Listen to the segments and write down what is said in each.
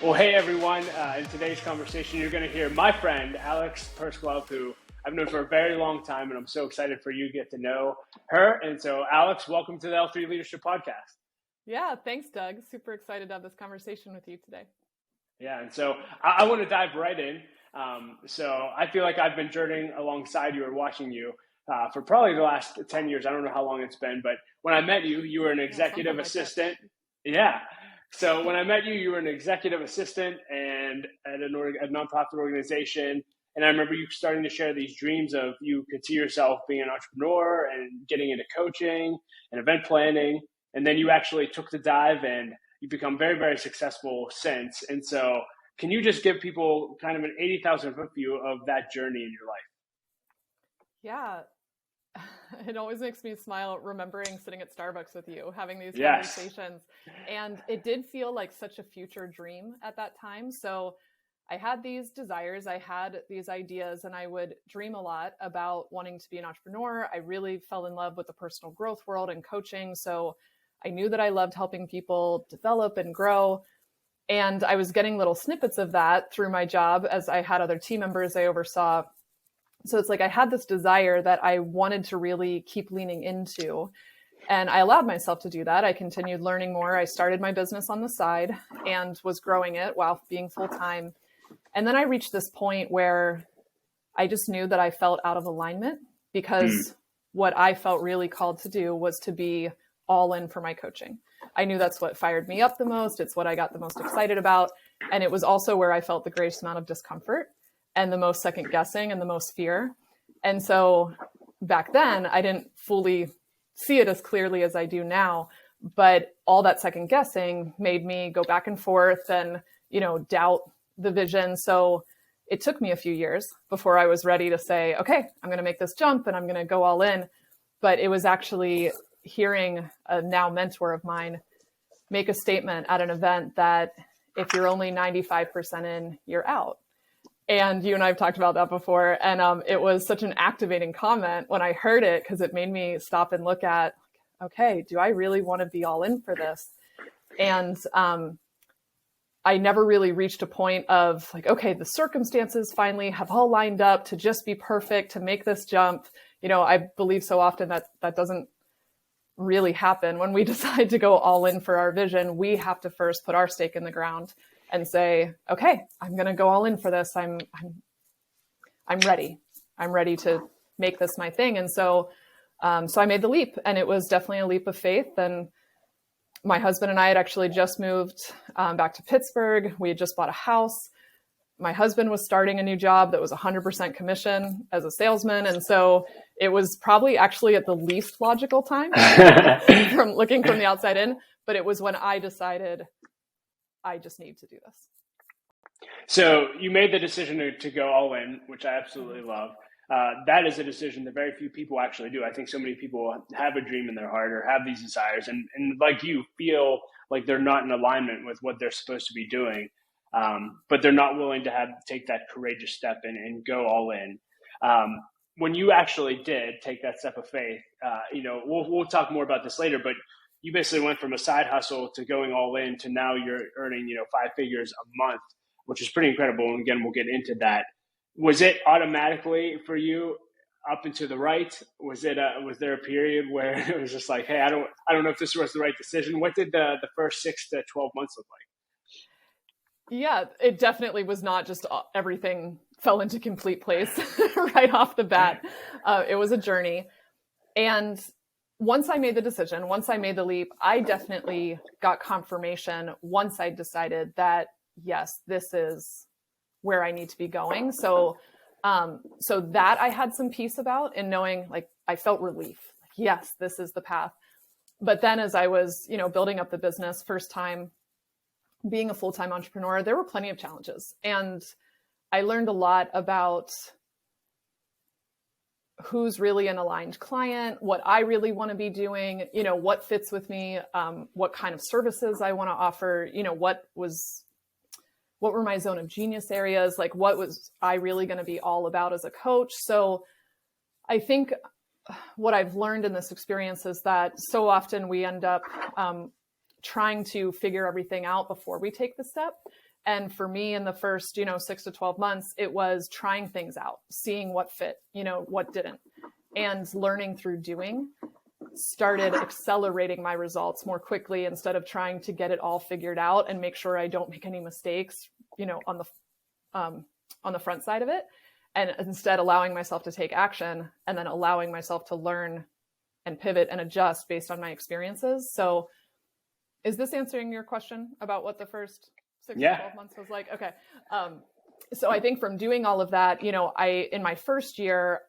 Well, hey everyone. In today's conversation, you're going to hear my friend, Alex Pursglove, who I've known for a very long time, and I'm so excited for you to get to know her. And so, Alex, welcome to the L3 Leadership Podcast. Yeah, thanks, Doug. Super excited to have this conversation with you today. Yeah, and so I want to dive right in. So I feel like I've been journeying alongside you or watching you for probably the last 10 years. I don't know how long it's been, but when I met you, you were an executive assistant. Yeah. So when I met you, you were an executive assistant and at a nonprofit organization. And I remember you starting to share these dreams of you could see yourself being an entrepreneur and getting into coaching and event planning. And then you actually took the dive and you've become very, very successful since. And so can you just give people kind of an 80,000 foot view of that journey in your life? Yeah. It always makes me smile remembering sitting at Starbucks with you, having these Yes. conversations. And it did feel like such a future dream at that time. So I had these desires, I had these ideas, and I would dream a lot about wanting to be an entrepreneur. I really fell in love with the personal growth world and coaching. So I knew that I loved helping people develop and grow. And I was getting little snippets of that through my job as I had other team members I oversaw. So it's like I had this desire that I wanted to really keep leaning into. And I allowed myself to do that. I continued learning more. I started my business on the side and was growing it while being full-time. And then I reached this point where I just knew that I felt out of alignment because what I felt really called to do was to be all in for my coaching. I knew that's what fired me up the most. It's what I got the most excited about. And it was also where I felt the greatest amount of discomfort and the most second guessing and the most fear. And so back then I didn't fully see it as clearly as I do now, but all that second guessing made me go back and forth and, doubt the vision. So it took me a few years before I was ready to say, okay, I'm going to make this jump and I'm going to go all in. But it was actually hearing a now mentor of mine make a statement at an event that if you're only 95% in, you're out. And you and I have talked about that before. And it was such an activating comment when I heard it, because it made me stop and look at, okay, do I really want to be all in for this? And I never really reached a point of like, okay, the circumstances finally have all lined up to just be perfect, to make this jump. I believe so often that that doesn't really happen. When we decide to go all in for our vision, we have to first put our stake in the ground and say, okay, I'm going to go all in for this. I'm ready. I'm ready to make this my thing. And so I made the leap, and it was definitely a leap of faith. And my husband and I had actually just moved back to Pittsburgh. We had just bought a house. My husband was starting a new job that was 100% commission as a salesman. And so it was probably actually at the least logical time from looking from the outside in, but it was when I decided I just need to do this. So you made the decision to go all in, which I absolutely love. That is a decision that very few people actually do. I think so many people have a dream in their heart or have these desires and like you feel like they're not in alignment with what they're supposed to be doing. But they're not willing to take that courageous step and go all in. When you actually did take that step of faith, we'll talk more about this later, but you basically went from a side hustle to going all in to now you're earning, 5 figures a month, which is pretty incredible. And again, we'll get into that. Was it automatically for you up and to the right? Was there a period where it was just like, hey, I don't know if this was the right decision? What did the first 6 to 12 months look like? Yeah, it definitely was not just everything fell into complete place right off the bat. It was a journey. And once I made the decision, once I made the leap, I definitely got confirmation once I decided that, yes, this is where I need to be going. So that I had some peace about, in knowing, like, I felt relief. Like, yes, this is the path. But then as I was, building up the business, first time being a full-time entrepreneur, there were plenty of challenges. And I learned a lot about who's really an aligned client, what I really want to be doing, what fits with me, what kind of services I want to offer, what were my zone of genius areas, like what was I really going to be all about as a coach. So I think what I've learned in this experience is that so often we end up trying to figure everything out before we take the step. And for me, in the first, 6 to 12 months, it was trying things out, seeing what fit, what didn't, and learning through doing started accelerating my results more quickly instead of trying to get it all figured out and make sure I don't make any mistakes, on the front side of it. And instead allowing myself to take action and then allowing myself to learn and pivot and adjust based on my experiences. So is this answering your question about what the first 6 to 12 months was like? Okay. So I think from doing all of that, in my first year,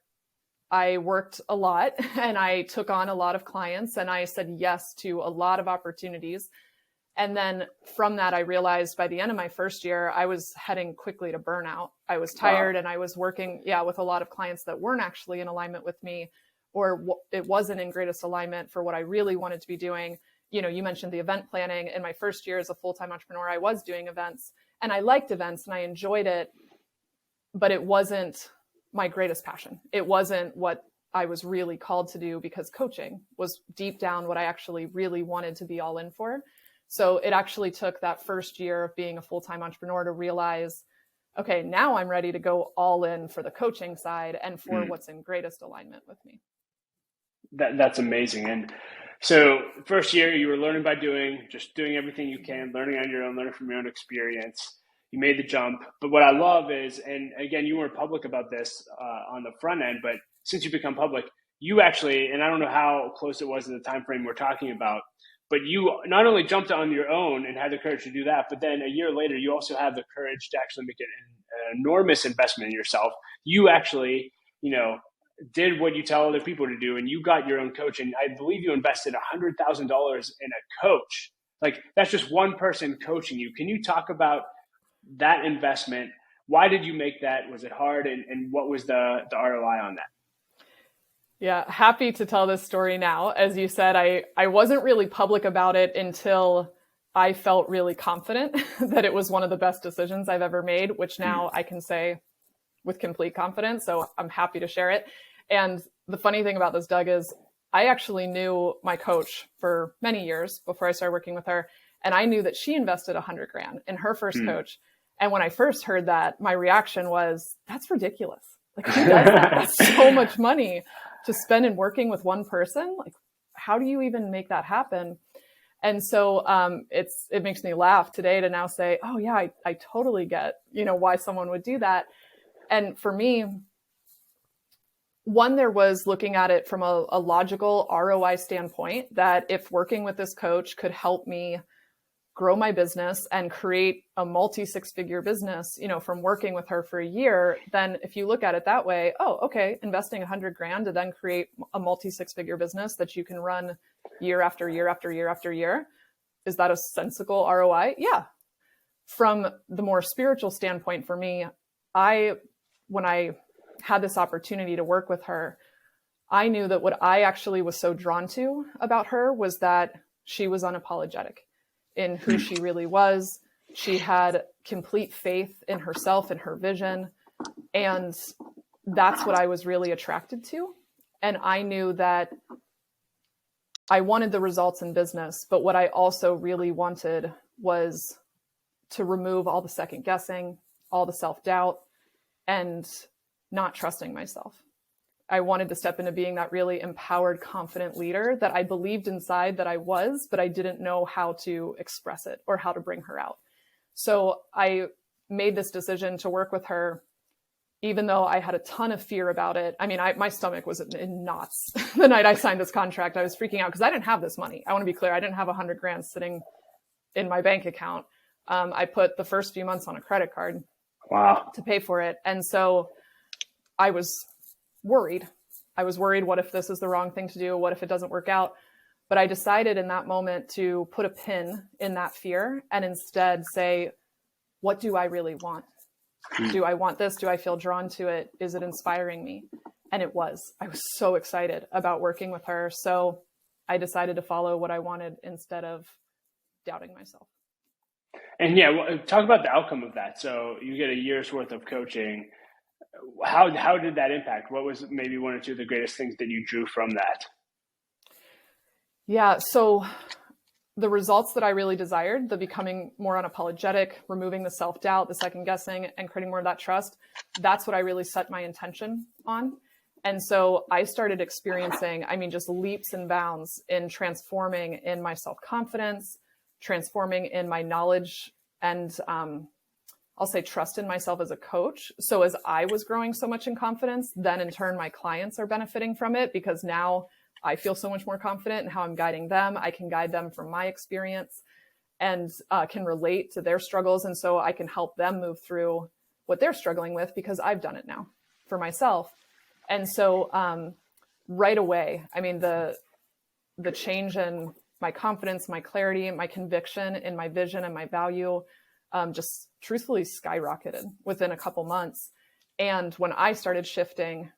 I worked a lot and I took on a lot of clients and I said yes to a lot of opportunities. And then from that, I realized by the end of my first year, I was heading quickly to burnout. I was tired and I was working, with a lot of clients that weren't actually in alignment with me, or it wasn't in greatest alignment for what I really wanted to be doing. You mentioned the event planning. In my first year as a full-time entrepreneur, I was doing events and I liked events and I enjoyed it, but it wasn't my greatest passion. It wasn't what I was really called to do because coaching was deep down what I actually really wanted to be all in for. So it actually took that first year of being a full-time entrepreneur to realize, okay, now I'm ready to go all in for the coaching side and for what's in greatest alignment with me. That's amazing. And so first year you were learning by doing, just doing everything you can, learning on your own, learning from your own experience. You made the jump. But what I love is, and again, you weren't public about this on the front end, but since you become public, you actually, and I don't know how close it was to the time frame we're talking about, but you not only jumped on your own and had the courage to do that, but then a year later, you also have the courage to actually make an enormous investment in yourself. You actually, did what you tell other people to do, and you got your own coach. And I believe you invested $100,000 in a coach. Like, that's just one person coaching you. Can you talk about that investment? Why did you make that? Was it hard? And what was the ROI on that? Yeah, happy to tell this story now. As you said, I wasn't really public about it until I felt really confident that it was one of the best decisions I've ever made, which now I can say with complete confidence. So I'm happy to share it. And the funny thing about this, Doug, is I actually knew my coach for many years before I started working with her. And I knew that she invested $100,000 in her first coach. And when I first heard that, my reaction was, that's ridiculous. Like, who does that? That's so much money to spend in working with one person. Like, how do you even make that happen? And so it makes me laugh today to now say, oh yeah, I totally get, why someone would do that. And for me, one, there was looking at it from a logical ROI standpoint, that if working with this coach could help me grow my business and create a multi-six-figure business, from working with her for a year, then if you look at it that way, oh, okay, investing $100,000 to then create a multi-six-figure business that you can run year after year after year after year, is that a sensible ROI? Yeah. From the more spiritual standpoint for me, when I had this opportunity to work with her, I knew that what I actually was so drawn to about her was that she was unapologetic in who she really was. She had complete faith in herself and her vision. And that's what I was really attracted to. And I knew that I wanted the results in business, but what I also really wanted was to remove all the second guessing, all the self-doubt, and not trusting myself. I wanted to step into being that really empowered, confident leader that I believed inside that I was, but I didn't know how to express it or how to bring her out. So I made this decision to work with her, even though I had a ton of fear about it. I mean, my stomach was in knots the night I signed this contract. I was freaking out because I didn't have this money. I want to be clear. I didn't have $100,000 sitting in my bank account. I put the first few months on a credit card to pay for it. And so I was worried. What if this is the wrong thing to do? What if it doesn't work out? But I decided in that moment to put a pin in that fear and instead say, what do I really want? Do I want this? Do I feel drawn to it? Is it inspiring me? And it was. I was so excited about working with her. So I decided to follow what I wanted instead of doubting myself. And yeah, talk about the outcome of that. So you get a year's worth of coaching. How did that impact? What was maybe one or two of the greatest things that you drew from that? Yeah. So the results that I really desired, the becoming more unapologetic, removing the self-doubt, the second guessing, and creating more of that trust, that's what I really set my intention on. And so I started experiencing, just leaps and bounds in transforming in my self-confidence, transforming in my knowledge, and I'll say trust in myself as a coach. So as I was growing so much in confidence, then in turn, my clients are benefiting from it, because now I feel so much more confident in how I'm guiding them. I can guide them from my experience and can relate to their struggles. And so I can help them move through what they're struggling with, because I've done it now for myself. And so right away, the change in my confidence, my clarity, my conviction in my vision and my value just truthfully skyrocketed within a couple months. And when I started shifting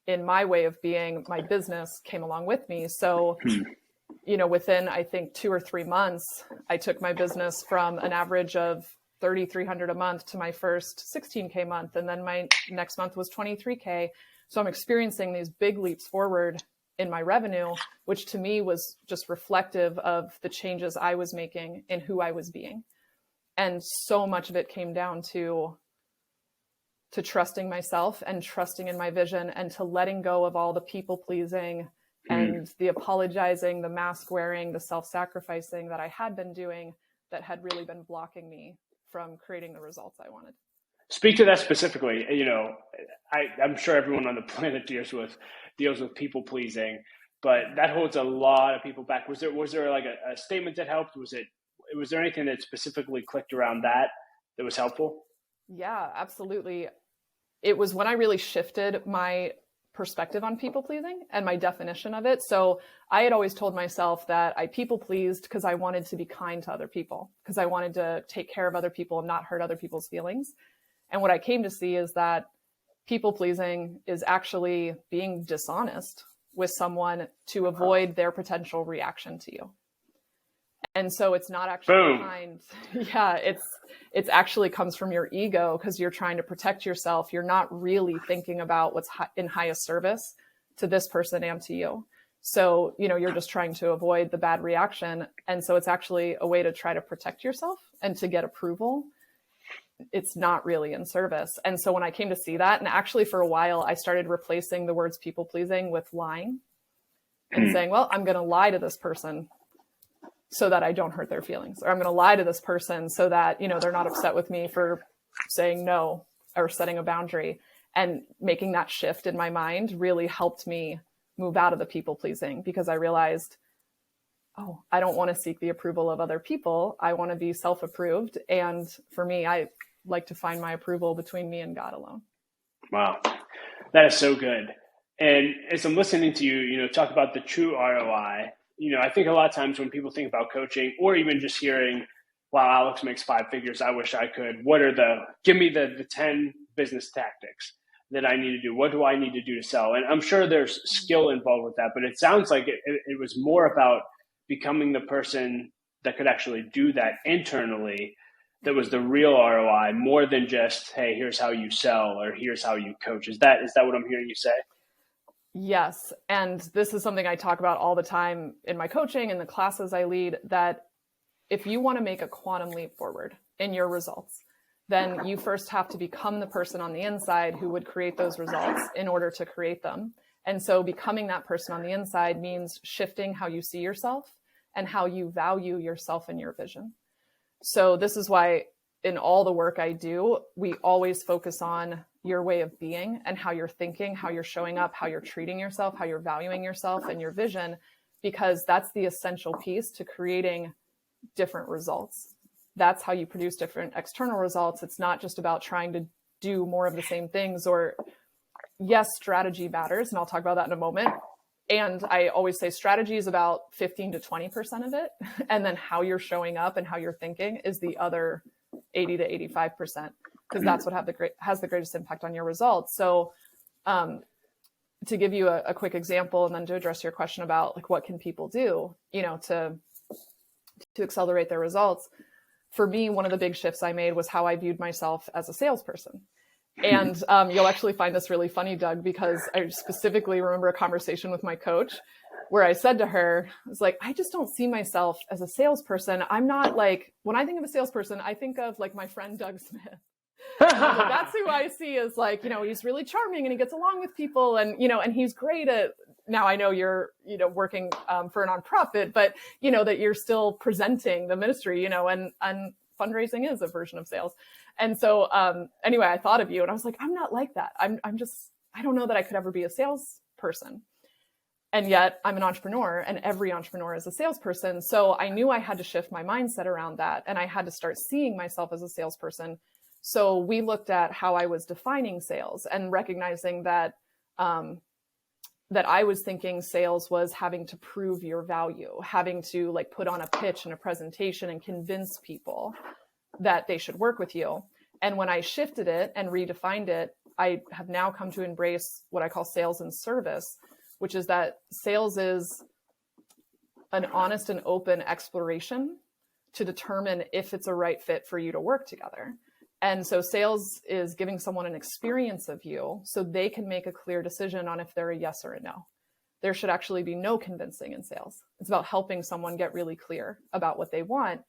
in my way of being, my business came along with me. So, within, I think, 2 or 3 months, I took my business from an average of $3,300 a month to my first $16K month. And then my next month was $23K. So I'm experiencing these big leaps forward in my revenue, which to me was just reflective of the changes I was making in who I was being. And so much of it came down to trusting myself and trusting in my vision, and to letting go of all the people pleasing and the apologizing, the mask wearing, the self-sacrificing that I had been doing that had really been blocking me from creating the results I wanted. Speak to that specifically. I'm sure everyone on the planet deals with people pleasing, but that holds a lot of people back. Was there like a statement that helped? Was there anything that specifically clicked around that was helpful? Yeah, absolutely. It was when I really shifted my perspective on people pleasing and my definition of it. So I had always told myself that I people pleased because I wanted to be kind to other people, because I wanted to take care of other people and not hurt other people's feelings. And what I came to see is that people pleasing is actually being dishonest with someone to avoid their potential reaction to you. And so it's not actually kind. Yeah, it's actually comes from your ego, because you're trying to protect yourself. You're not really thinking about what's in highest service to this person and to you. So, you're just trying to avoid the bad reaction. And so it's actually a way to try to protect yourself and to get approval. It's not really in service. And so when I came to see that, and actually for a while, I started replacing the words people pleasing with lying and saying, well, I'm going to lie to this person so that I don't hurt their feelings, or I'm going to lie to this person so that, they're not upset with me for saying no or setting a boundary. And making that shift in my mind really helped me move out of the people pleasing, because I realized, I don't want to seek the approval of other people. I want to be self-approved. And for me, I like to find my approval between me and God alone. Wow. That is so good. And as I'm listening to you, talk about the true ROI, I think a lot of times when people think about coaching, or even just hearing, wow, Alex makes 5 figures, I wish I could. Give me the 10 business tactics that I need to do. What do I need to do to sell? And I'm sure there's skill involved with that, but it sounds like it was more about becoming the person that could actually do that internally. That was the real ROI, more than just, hey, here's how you sell, or here's how you coach. Is that what I'm hearing you say? Yes. And this is something I talk about all the time in my coaching and the classes I lead, that if you want to make a quantum leap forward in your results, then you first have to become the person on the inside who would create those results in order to create them. And so becoming that person on the inside means shifting how you see yourself and how you value yourself and your vision. So this is why in all the work I do, we always focus on your way of being and how you're thinking, how you're showing up, how you're treating yourself, how you're valuing yourself and your vision, because that's the essential piece to creating different results. That's how you produce different external results. It's not just about trying to do more of the same things, or yes, strategy matters. And I'll talk about that in a moment. And I always say strategy is about 15 to 20% of it. And then how you're showing up and how you're thinking is the other 80 to 85%, because that's what has the greatest impact on your results. So to give you a quick example, and then to address your question about like, what can people do, to accelerate their results? For me, one of the big shifts I made was how I viewed myself as a salesperson. And you'll actually find this really funny, Doug, because I specifically remember a conversation with my coach where I said to her, I was like, I just don't see myself as a salesperson. I'm not like, when I think of a salesperson, I think of like my friend Doug Smith. That's who I see as like, he's really charming and he gets along with people and, and he's great at, now I know you're, working for a nonprofit, but that you're still presenting the ministry, and fundraising is a version of sales. And so anyway, I thought of you and I was like, I'm not like that. I don't know that I could ever be a salesperson. And yet I'm an entrepreneur and every entrepreneur is a salesperson. So I knew I had to shift my mindset around that. And I had to start seeing myself as a salesperson. So we looked at how I was defining sales and recognizing that, that I was thinking sales was having to prove your value, having to like put on a pitch and a presentation and convince people that they should work with you. And when I shifted it and redefined it, I have now come to embrace what I call sales and service, which is that sales is an honest and open exploration to determine if it's a right fit for you to work together. And so sales is giving someone an experience of you so they can make a clear decision on if they're a yes or a no. There should actually be no convincing in sales. It's about helping someone get really clear about what they want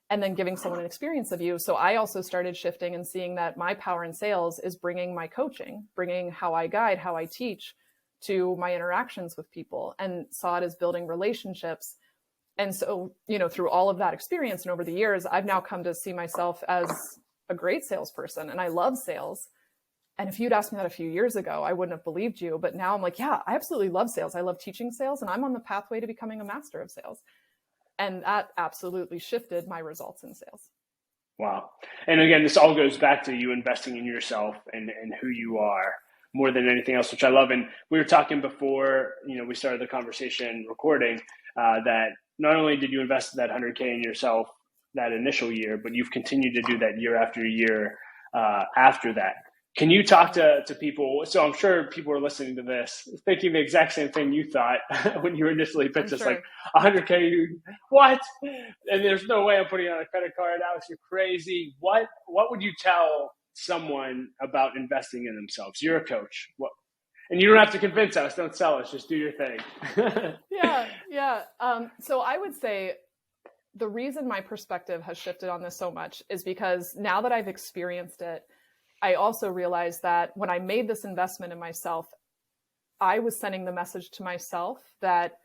and then giving someone an experience of you. So I also started shifting and seeing that my power in sales is bringing my coaching, bringing how I guide, how I teach to my interactions with people, and saw it as building relationships. And so, through all of that experience and over the years, I've now come to see myself as a great salesperson and I love sales. And if you'd asked me that a few years ago, I wouldn't have believed you. But now I'm like, yeah, I absolutely love sales. I love teaching sales and I'm on the pathway to becoming a master of sales. And that absolutely shifted my results in sales. Wow. And again, this all goes back to you investing in yourself and who you are more than anything else, which I love. And we were talking before, we started the conversation recording, that not only did you invest that 100K in yourself that initial year, but you've continued to do that year after year after that. Can you talk to people? So I'm sure people are listening to this thinking the exact same thing you thought when you initially pitched us, like 100K, what? And there's no way I'm putting it on a credit card. Alex, you're crazy. What would you tell someone about investing in themselves? You're a coach. What? And you don't have to convince us. Don't sell us. Just do your thing. Yeah. So I would say the reason my perspective has shifted on this so much is because now that I've experienced it, I also realized that when I made this investment in myself, I was sending the message to myself that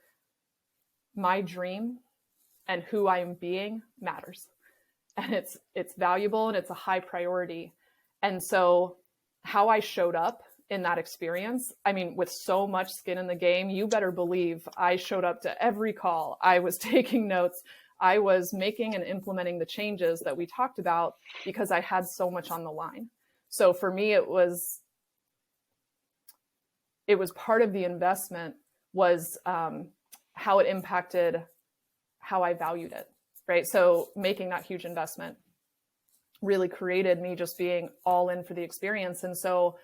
my dream and who I am being matters. And it's valuable and it's a high priority. And so how I showed up in that experience, with so much skin in the game, you better believe I showed up to every call. I was taking notes. I was making and implementing the changes that we talked about because I had so much on the line. So for me, it was part of the investment was how it impacted how I valued it, right? So making that huge investment really created me just being all in for the experience. And so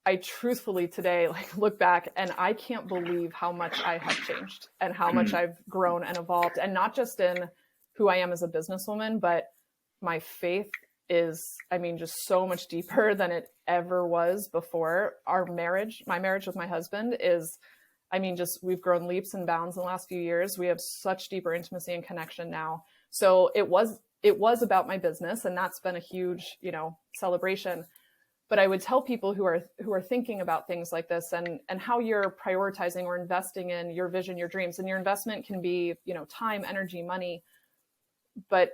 I truthfully today look back and I can't believe how much I have changed and how much I've grown and evolved, and not just in who I am as a businesswoman, but my faith is, just so much deeper than it ever was before. My marriage with my husband is, we've grown leaps and bounds in the last few years. We have such deeper intimacy and connection now. So it was about my business, and that's been a huge, celebration. But I would tell people who are thinking about things like this and how you're prioritizing or investing in your vision, your dreams, and your investment can be, time, energy, money, but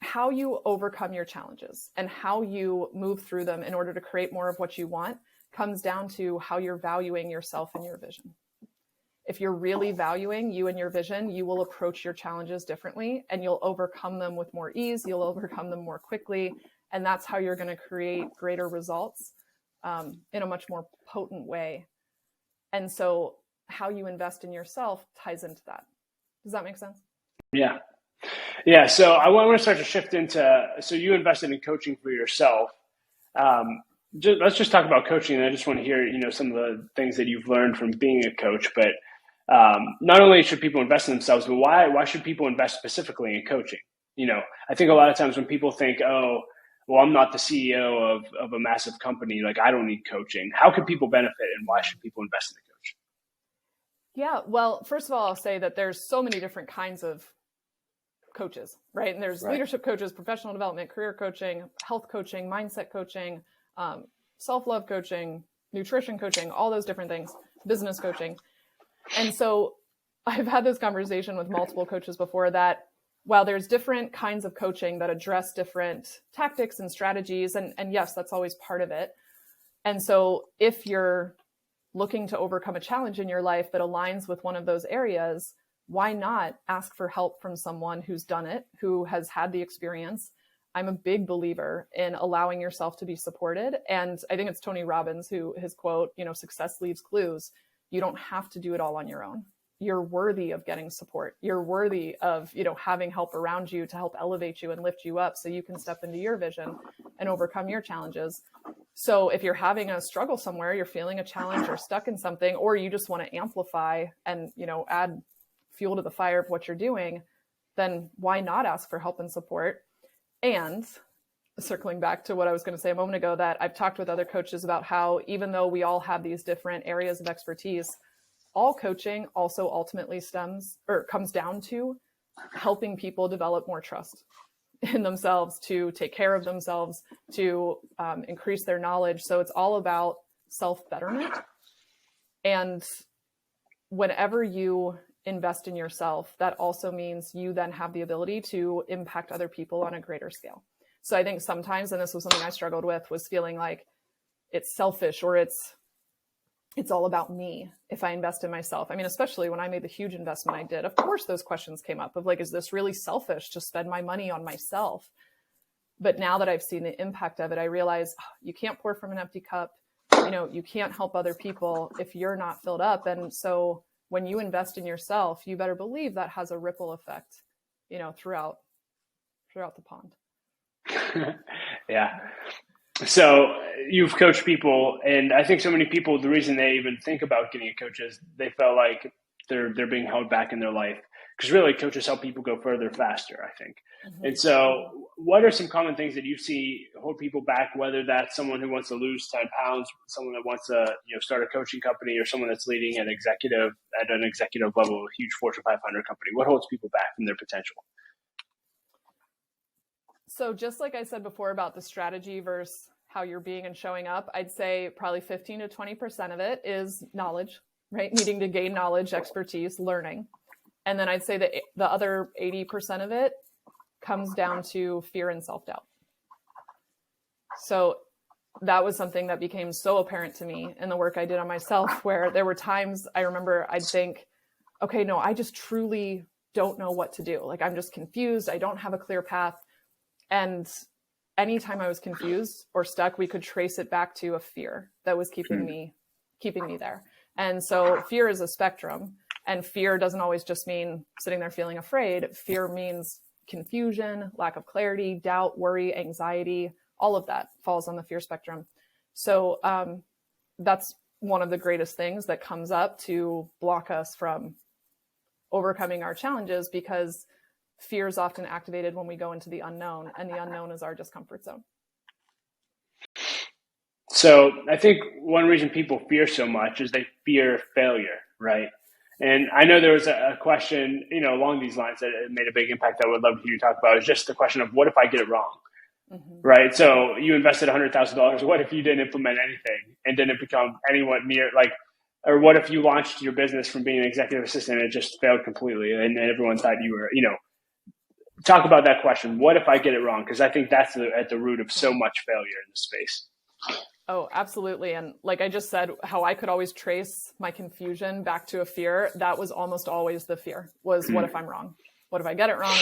how you overcome your challenges and how you move through them in order to create more of what you want comes down to how you're valuing yourself and your vision. If you're really valuing you and your vision, you will approach your challenges differently and you'll overcome them with more ease. You'll overcome them more quickly. And that's how you're going to create greater results in a much more potent way. And so how you invest in yourself ties into that. Does that make sense? Yeah. Yeah. So I want to start to shift into, so you invested in coaching for yourself. Let's just talk about coaching. And I just want to hear, some of the things that you've learned from being a coach, but not only should people invest in themselves, but why should people invest specifically in coaching? I think a lot of times when people think, oh, well, I'm not the CEO of a massive company, I don't need coaching. How can people benefit and why should people invest in a coach? Yeah. Well, first of all, I'll say that there's so many different kinds of coaches, right? And there's leadership coaches, professional development, career coaching, health coaching, mindset coaching, self-love coaching, nutrition coaching, all those different things, business coaching. And so I've had this conversation with multiple coaches before that while there's different kinds of coaching that address different tactics and strategies, and yes, that's always part of it. And so if you're looking to overcome a challenge in your life that aligns with one of those areas, why not ask for help from someone who's done it, who has had the experience? I'm a big believer in allowing yourself to be supported. And I think it's Tony Robbins his quote, success leaves clues. You don't have to do it all on your own. You're worthy of getting support. You're worthy of, having help around you to help elevate you and lift you up so you can step into your vision and overcome your challenges. So if you're having a struggle somewhere, you're feeling a challenge or stuck in something, or you just want to amplify and, add fuel to the fire of what you're doing, then why not ask for help and support? And circling back to what I was going to say a moment ago, that I've talked with other coaches about how even though we all have these different areas of expertise, all coaching also ultimately comes down to helping people develop more trust in themselves, to take care of themselves, to increase their knowledge. So it's all about self-betterment. And whenever you invest in yourself, that also means you then have the ability to impact other people on a greater scale. So I think sometimes, and this was something I struggled with, was feeling like it's selfish or it's all about me if I invest in myself. I mean, especially when I made the huge investment I did, of course, those questions came up of like, is this really selfish to spend my money on myself? But now that I've seen the impact of it, I realize you can't pour from an empty cup. You can't help other people if you're not filled up. And so when you invest in yourself, you better believe that has a ripple effect, throughout the pond. Yeah. So you've coached people, and I think so many people, the reason they even think about getting a coach is they felt like they're being held back in their life, because really coaches help people go further faster, I think. Mm-hmm. And so what are some common things that you see hold people back, whether that's someone who wants to lose 10 pounds, someone that wants to start a coaching company, or someone that's leading at an executive level of a huge Fortune 500 company? What holds people back from their potential? So just like I said before about the strategy versus how you're being and showing up, I'd say probably 15 to 20% of it is knowledge, right? Needing to gain knowledge, expertise, learning. And then I'd say that the other 80% of it comes down to fear and self-doubt. So that was something that became so apparent to me in the work I did on myself, where there were times I remember I'd think, okay, no, I just truly don't know what to do. Like, I'm just confused. I don't have a clear path. And anytime I was confused or stuck, we could trace it back to a fear that was keeping me there. And so fear is a spectrum, and fear doesn't always just mean sitting there feeling afraid. Fear means confusion, lack of clarity, doubt, worry, anxiety, all of that falls on the fear spectrum. So that's one of the greatest things that comes up to block us from overcoming our challenges, because fear is often activated when we go into the unknown, and the unknown is our discomfort zone. So I think one reason people fear so much is they fear failure, right? And I know there was a question, along these lines that made a big impact that I would love to hear you talk about, is just the question of what if I get it wrong, right? So you invested $100,000. What if you didn't implement anything and didn't become anyone near or what if you launched your business from being an executive assistant and it just failed completely and everyone thought you were, talk about that question. What if I get it wrong? Because I think that's at the root of so much failure in the space. Oh, absolutely. And like I just said, how I could always trace my confusion back to a fear, that was almost always the fear was, what if I'm wrong? What if I get it wrong?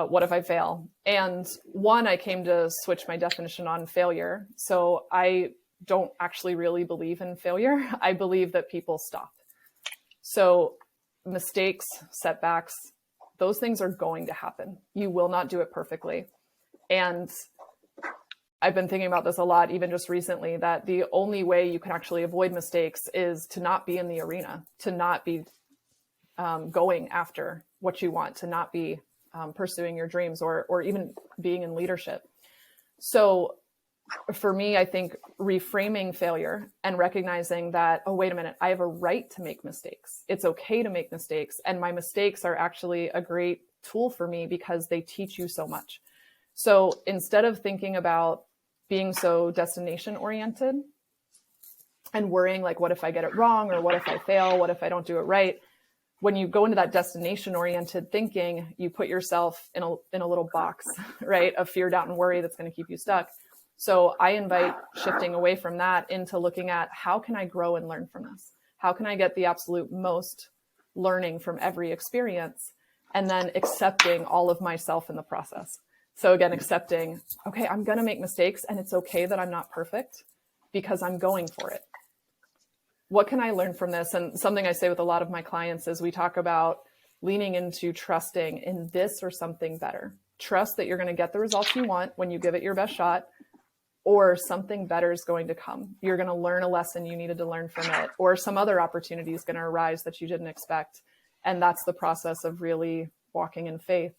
What if I fail? And I came to switch my definition on failure. So I don't actually really believe in failure. I believe that people stop. So mistakes, setbacks, those things are going to happen. You will not do it perfectly. And I've been thinking about this a lot, even just recently, that the only way you can actually avoid mistakes is to not be in the arena, to not be going after what you want, to not be pursuing your dreams or even being in leadership. So for me, I think reframing failure and recognizing that, oh, wait a minute, I have a right to make mistakes. It's okay to make mistakes. And my mistakes are actually a great tool for me because they teach you so much. So instead of thinking about being so destination oriented and worrying like, what if I get it wrong? Or what if I fail? What if I don't do it right? When you go into that destination oriented thinking, you put yourself in a little box, right, of fear, doubt, and worry that's going to keep you stuck. So I invite shifting away from that into looking at how can I grow and learn from this? How can I get the absolute most learning from every experience? And then accepting all of myself in the process. So again, accepting, okay, I'm going to make mistakes and it's okay that I'm not perfect because I'm going for it. What can I learn from this? And something I say with a lot of my clients is we talk about leaning into trusting in this or something better. Trust that you're going to get the results you want when you give it your best shot, or something better is going to come. You're going to learn a lesson you needed to learn from it, or some other opportunity is going to arise that you didn't expect. And that's the process of really walking in faith,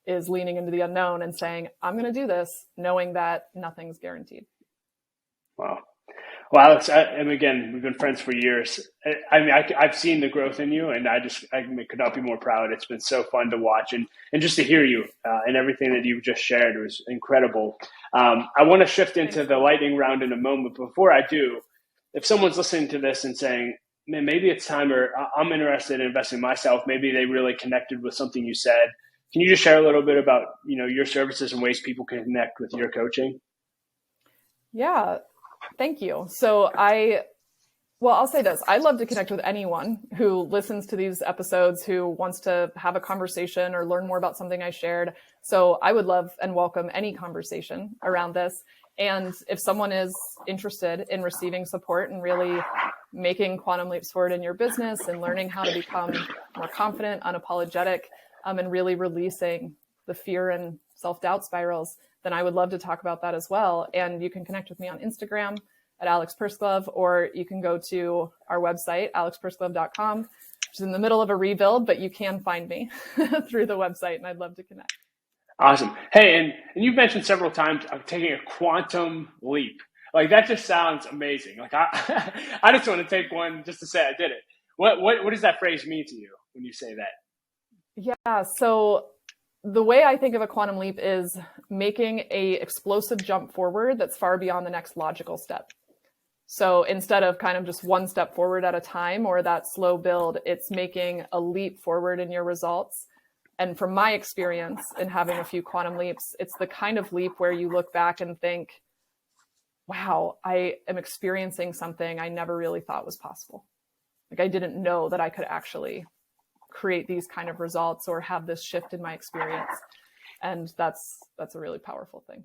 is leaning into the unknown and saying, I'm going to do this, knowing that nothing's guaranteed. Wow. Well, Alex, and again, we've been friends for years. I mean, I've seen the growth in you, and I could not be more proud. It's been so fun to watch and just to hear you and everything that you've just shared was incredible. I want to shift into the lightning round in a moment. Before I do, if someone's listening to this and saying, man, maybe it's time, or I'm interested in investing in myself, maybe they really connected with something you said. Can you just share a little bit about, your services and ways people can connect with your coaching? Yeah. Thank you. So I'll say this. I'd love to connect with anyone who listens to these episodes, who wants to have a conversation or learn more about something I shared. So I would love and welcome any conversation around this. And if someone is interested in receiving support and really making quantum leaps forward in your business and learning how to become more confident, unapologetic, and really releasing the fear and self-doubt spirals, then I would love to talk about that as well. And you can connect with me on Instagram at Alex Pursglove, or you can go to our website, alexpursglove.com, which is in the middle of a rebuild, but you can find me through the website, and I'd love to connect. Awesome. Hey, and you've mentioned several times taking a quantum leap. Like, that just sounds amazing. Like, I just want to take one just to say I did it. What does that phrase mean to you when you say that? Yeah. So the way I think of a quantum leap is making a explosive jump forward that's far beyond the next logical step. So instead of kind of just one step forward at a time or that slow build, it's making a leap forward in your results. And from my experience in having a few quantum leaps, it's the kind of leap where you look back and think, wow, I am experiencing something I never really thought was possible. Like, I didn't know that I could actually create these kind of results or have this shift in my experience. And that's a really powerful thing.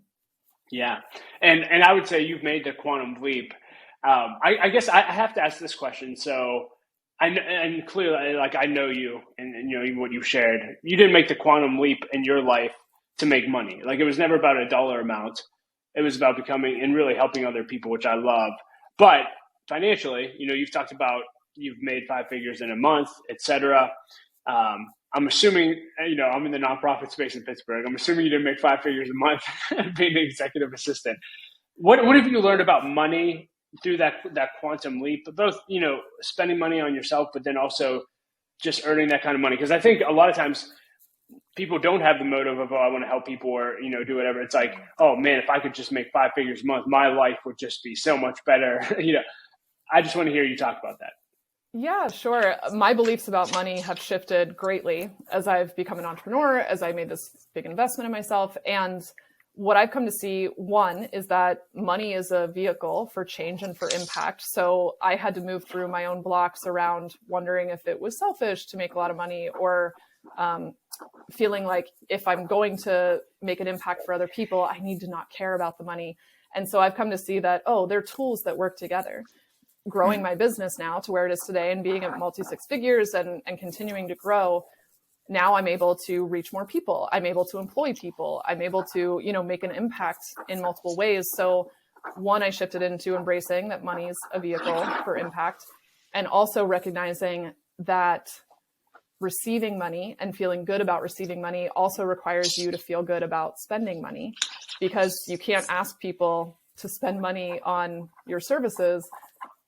Yeah. And I would say you've made the quantum leap. I guess I have to ask this question. So and clearly, like, I know you and what you've shared. You didn't make the quantum leap in your life to make money. Like, it was never about a dollar amount. It was about becoming and really helping other people, which I love. But financially, you've talked about you've made 5 figures in a month, et cetera. I'm assuming, I'm in the nonprofit space in Pittsburgh. I'm assuming you didn't make 5 figures a month being an executive assistant. What have you learned about money through that quantum leap, both, spending money on yourself, but then also just earning that kind of money? Because I think a lot of times people don't have the motive of, oh, I want to help people or, do whatever. It's like, oh man, if I could just make 5 figures a month, my life would just be so much better. I just want to hear you talk about that. Yeah, sure. My beliefs about money have shifted greatly as I've become an entrepreneur, as I made this big investment in myself. And what I've come to see, one, is that money is a vehicle for change and for impact. So I had to move through my own blocks around wondering if it was selfish to make a lot of money, or feeling like if I'm going to make an impact for other people, I need to not care about the money. And so I've come to see that, they're tools that work together. Growing my business now to where it is today and being at multi 6 figures and continuing to grow, now I'm able to reach more people. I'm able to employ people. I'm able to, make an impact in multiple ways. So one, I shifted into embracing that money is a vehicle for impact, and also recognizing that receiving money and feeling good about receiving money also requires you to feel good about spending money, because you can't ask people to spend money on your services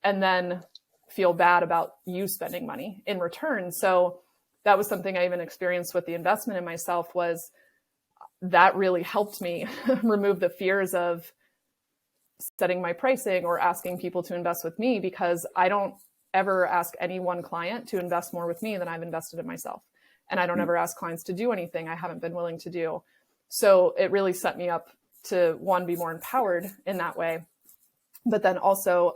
and then feel bad about you spending money in return. So that was something I even experienced with the investment in myself, was that really helped me remove the fears of setting my pricing or asking people to invest with me, because I don't ever ask any one client to invest more with me than I've invested in myself. And I don't ever ask clients to do anything I haven't been willing to do. So it really set me up to, one, be more empowered in that way. But then also,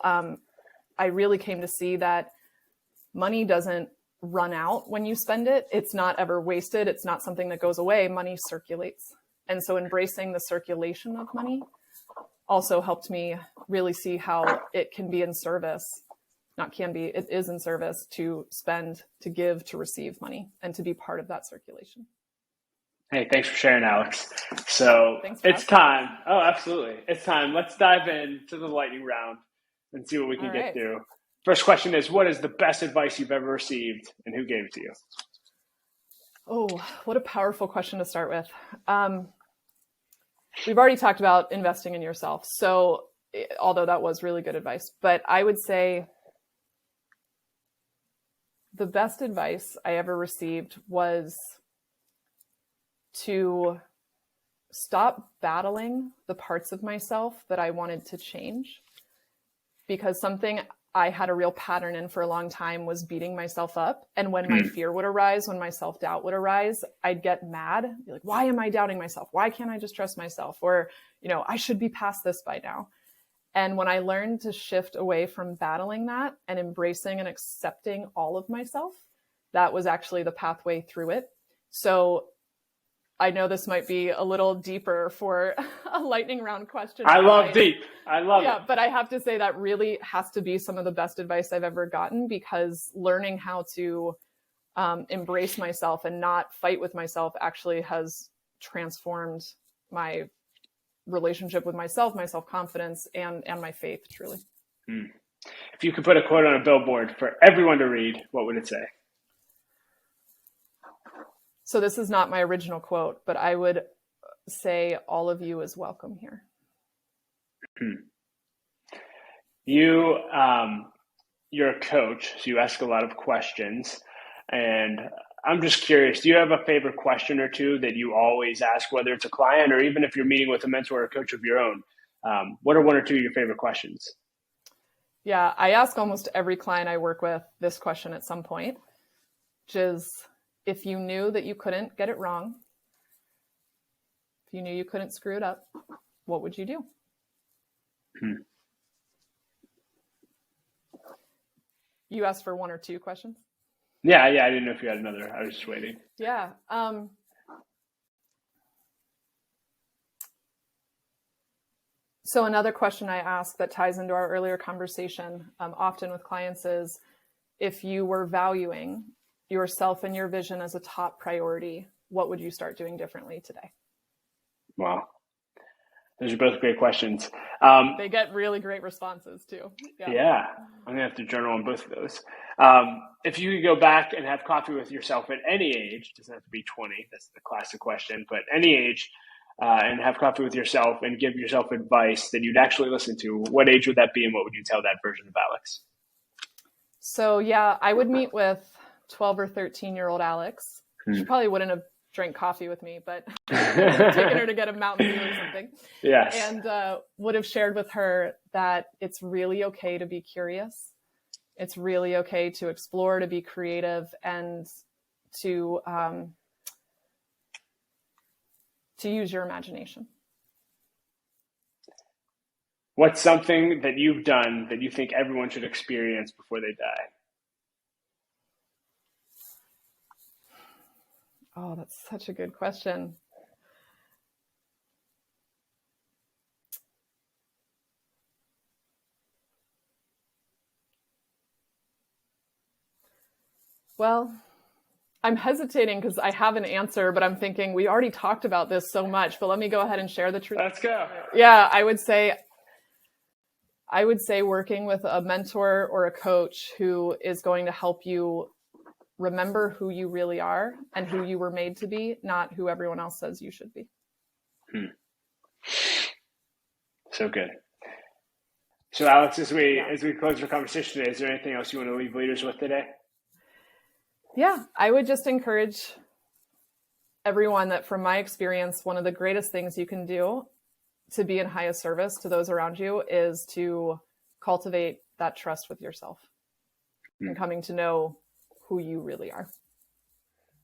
I really came to see that money doesn't run out when you spend it. It's not ever wasted. It's not something that goes away. Money circulates. And so embracing the circulation of money also helped me really see how it can be in service. Not can be, it is in service to spend, to give, to receive money, and to be part of that circulation. Hey, thanks for sharing, Alex. So it's time. Oh, absolutely. It's time. Let's dive into the lightning round and see what we can get through. First question is, what is the best advice you've ever received, and who gave it to you? Oh, what a powerful question to start with. We've already talked about investing in yourself. So although that was really good advice, but I would say the best advice I ever received was to stop battling the parts of myself that I wanted to change, because something I had a real pattern in for a long time was beating myself up. And when my fear would arise, when my self-doubt would arise, I'd get mad. Be like, why am I doubting myself? Why can't I just trust myself? Or, I should be past this by now. And when I learned to shift away from battling that and embracing and accepting all of myself, that was actually the pathway through it. So I know this might be a little deeper for a lightning round question. I love deep. I love it. Yeah, but I have to say that really has to be some of the best advice I've ever gotten, because learning how to embrace myself and not fight with myself actually has transformed my relationship with myself, my self-confidence, and my faith, truly. If you could put a quote on a billboard for everyone to read, what would it say? So this is not my original quote, but I would say, all of you is welcome here. You're a coach, so you ask a lot of questions. And I'm just curious, do you have a favorite question or two that you always ask, whether it's a client or even if you're meeting with a mentor or a coach of your own? What are one or two of your favorite questions? Yeah, I ask almost every client I work with this question at some point, which is, if you knew that you couldn't get it wrong, if you knew you couldn't screw it up, what would you do? You asked for one or two questions? Yeah, I didn't know if you had another. I was just waiting. Yeah. So another question I ask that ties into our earlier conversation, often with clients, is, if you were valuing yourself and your vision as a top priority, what would you start doing differently today? Wow. Those are both great questions. They get really great responses too. Yeah, I'm going to have to journal on both of those. If you could go back and have coffee with yourself at any age, it doesn't have to be 20, that's the classic question, but any age, and have coffee with yourself and give yourself advice that you'd actually listen to, what age would that be, and what would you tell that version of Alex? So yeah, I would meet with 12 or 13-year-old Alex. She probably wouldn't have drank coffee with me, but taken her to get a Mountain Dew or something. Yes. And would have shared with her that it's really okay to be curious. It's really okay to explore, to be creative, and to use your imagination. What's something that you've done that you think everyone should experience before they die? Oh, that's such a good question. Well, I'm hesitating because I have an answer, but I'm thinking we already talked about this so much, but let me go ahead and share the truth. Let's go. Yeah, I would say working with a mentor or a coach who is going to help you remember who you really are and who you were made to be, not who everyone else says you should be. So good. So Alex, as we close our conversation today, is there anything else you want to leave leaders with today? Yeah, I would just encourage everyone that from my experience, one of the greatest things you can do to be in highest service to those around you is to cultivate that trust with yourself and coming to know who you really are.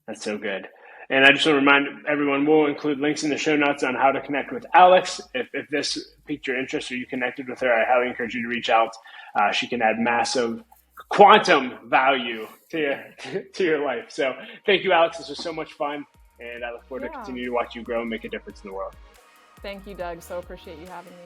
That's so good. And I just want to remind everyone, we'll include links in the show notes on how to connect with Alex. If this piqued your interest or you connected with her, I highly encourage you to reach out. She can add massive quantum value to your life. So thank you, Alex. This was so much fun. And I look forward to continue to watch you grow and make a difference in the world. Thank you, Doug. So appreciate you having me.